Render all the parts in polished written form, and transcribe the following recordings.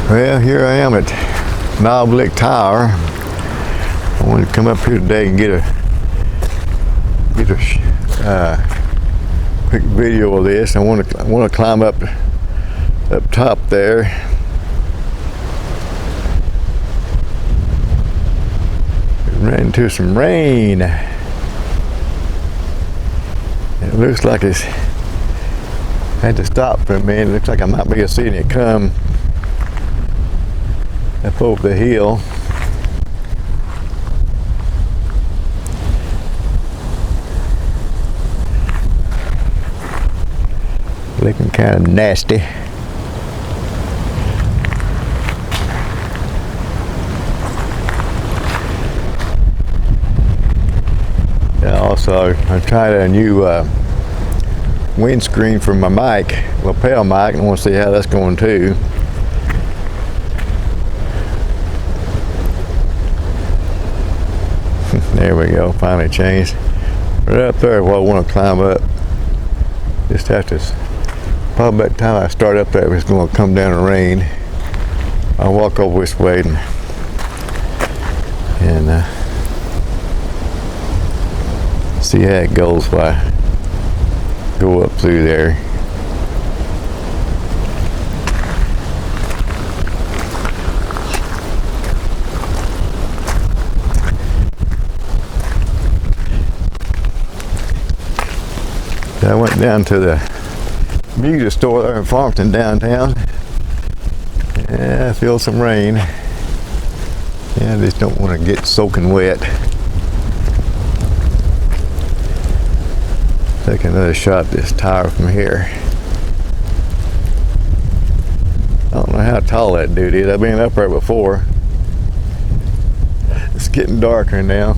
Well, here I am at Knob Lick Tower. I wanted to come up here today and get a quick video of this. I want to climb up top there. Ran into some rain. It looks like I had to stop for a minute. It looks like I might be seeing it come up over the hill. Looking kind of nasty. Also, I tried a new windscreen for my mic, lapel mic, and I want to see how that's going too. There we go, finally changed. Right up there, well, I want to climb up. Just have to, probably by the time I start up there, it's going to come down and rain. I'll walk over this way and see how it goes if I go up through there. I went down to the music store there in Farmington downtown. Yeah, I feel some rain. Yeah, I just don't want to get soaking wet. Take another shot at this tower from here. I don't know how tall that dude is. I've been up there before. It's getting darker now.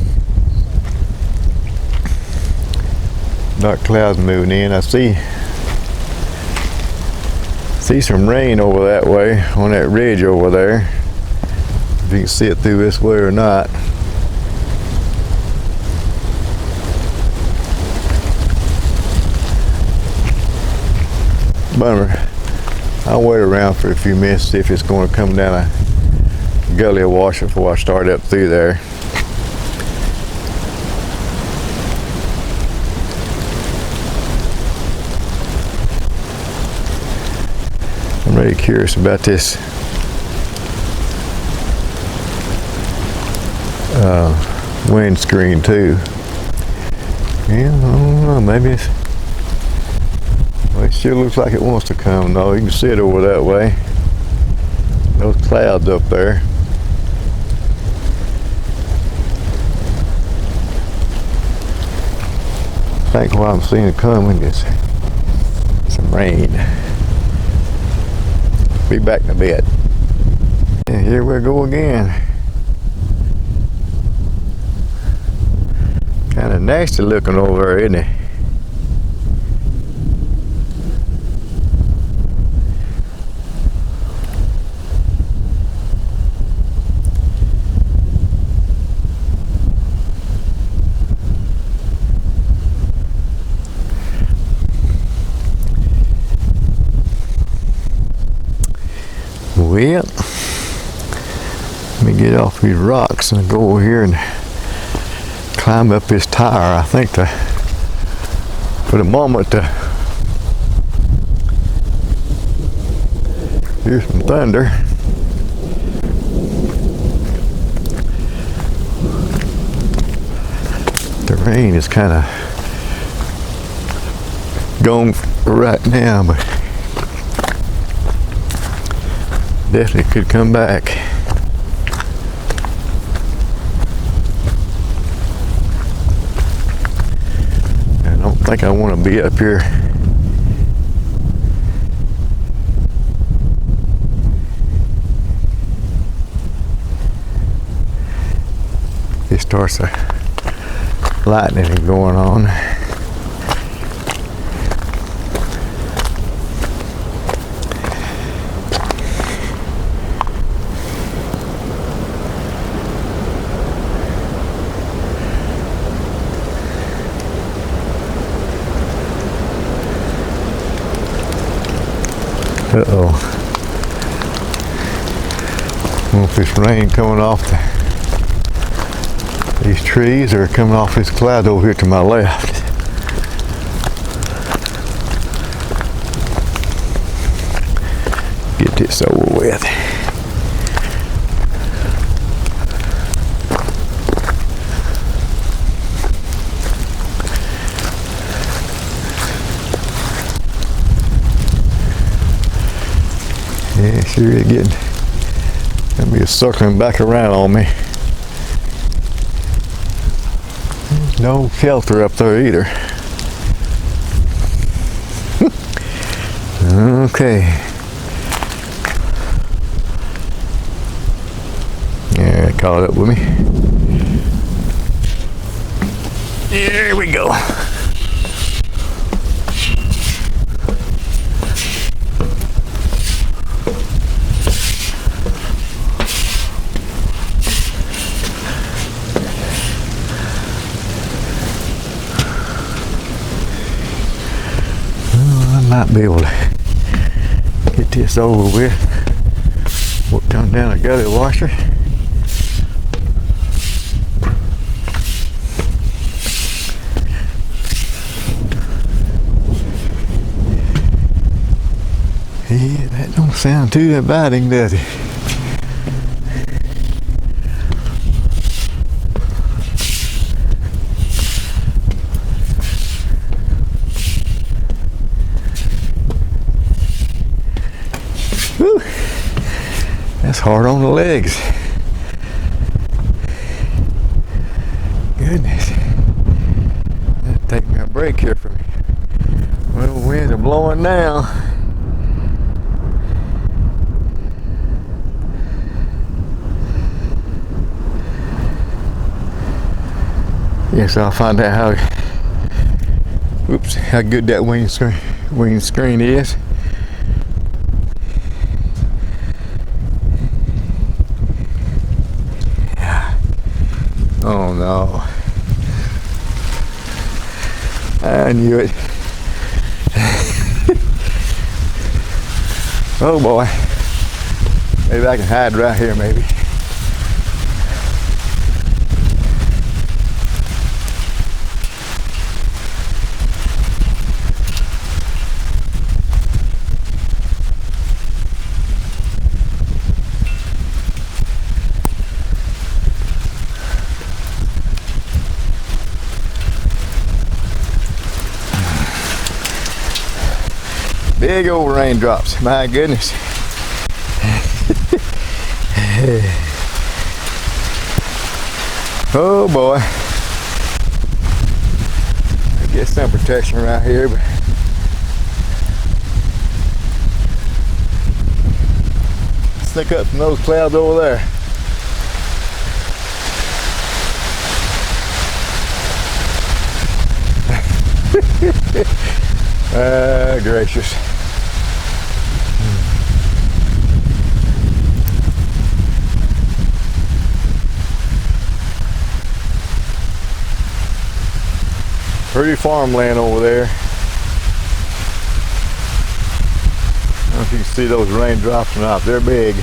Dark clouds moving in. I see some rain over that way on that ridge over there. If you can see it through this way or not. Bummer. I'll wait around for a few minutes, see if it's going to come down a gully of water before I start up through there. I'm really curious about this windscreen too. Yeah, I don't know, maybe it's, well, it sure looks like it wants to come though. You can see it over that way. Those clouds up there. I think what I'm seeing coming is some rain. Be back in a bit. And here we go again. Kind of nasty looking over there, isn't it? Well, let me get off these rocks and go over here and climb up this tower. I think for the moment to hear some thunder. The rain is kind of gone right now, but definitely could come back. I don't think I want to be up here. It starts lightning going on. Uh-oh. if it's rain coming off these trees or coming off this cloud over here to my left. Get this over with. Yeah, sure is getting. Gonna be circling back around on me. There's no shelter up there either. Okay. Yeah, caught up with me. Here we go. Might be able to get this over with. We'll come down a gully washer. Yeah, that don't sound too inviting, does it? Whew. That's hard on the legs. Goodness. I'll take me a break here for me. Well, the winds are blowing now. Yes, I'll find out how good that windscreen is. Oh no. I knew it. Oh boy. Maybe I can hide right here maybe. Big old raindrops, my goodness. Oh boy. I get some protection right here, but stick up from those clouds over there. Gracious. Pretty farmland over there. I don't know if you can see those raindrops or not. They're big.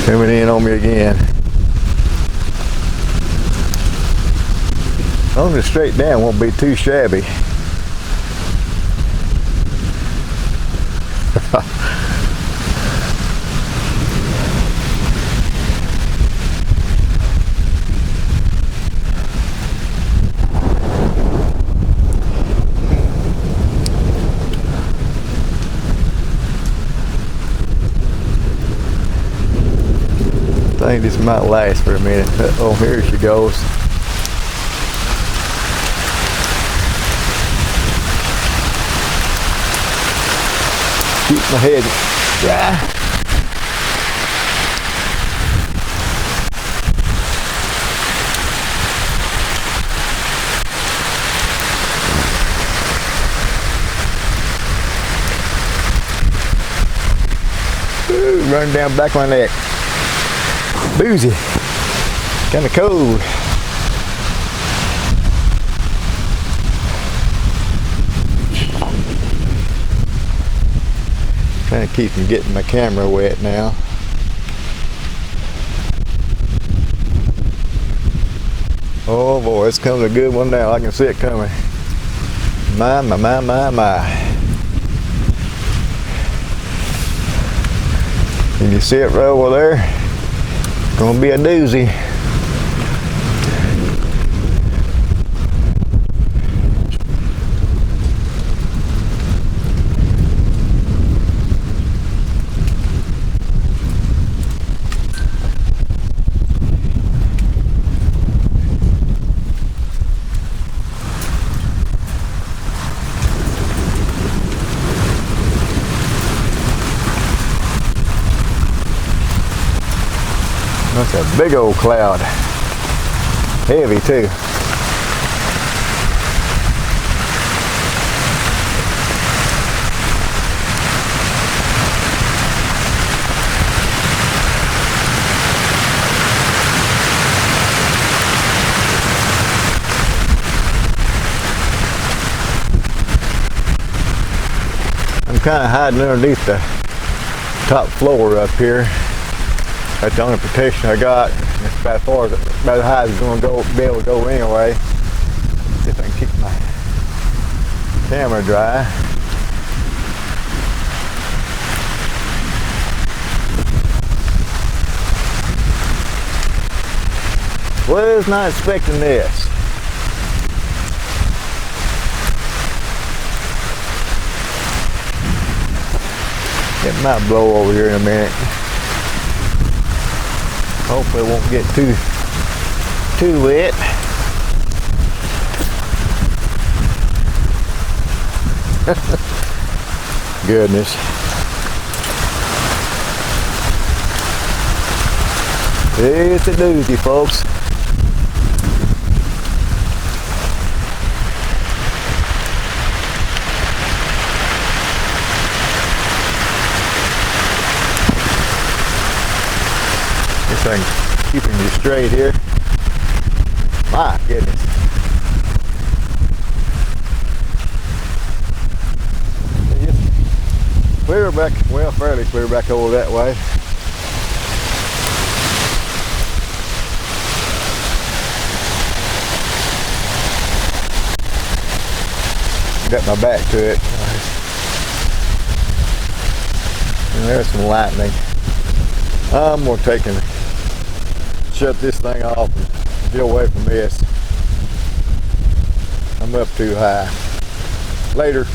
Coming in on me again. Only straight down won't be too shabby. I think this might last for a minute. Oh, here she goes. Keep my head. Yeah. Ooh, running down back my neck. Boozy. Kind of cold. Trying to keep from getting my camera wet now. Oh boy, it's coming a good one now. I can see it coming. My. Can you see it right over there? Gonna be a doozy. That's a big old cloud. Heavy too. I'm kind of hiding underneath the top floor up here. That's the only protection I got. It's about as far as about as high as it's going to be able to go anyway. See if I can keep my camera dry. Was not expecting this. It might blow over here in a minute. Hopefully it won't get too wet. Goodness. It's a doozy, folks. This thing keeping you straight here. My goodness. Just clear back, well, fairly clear back over that way. Got my back to it. And there's some lightning. I'm going to take and shut this thing off and get away from this. I'm up too high. Later.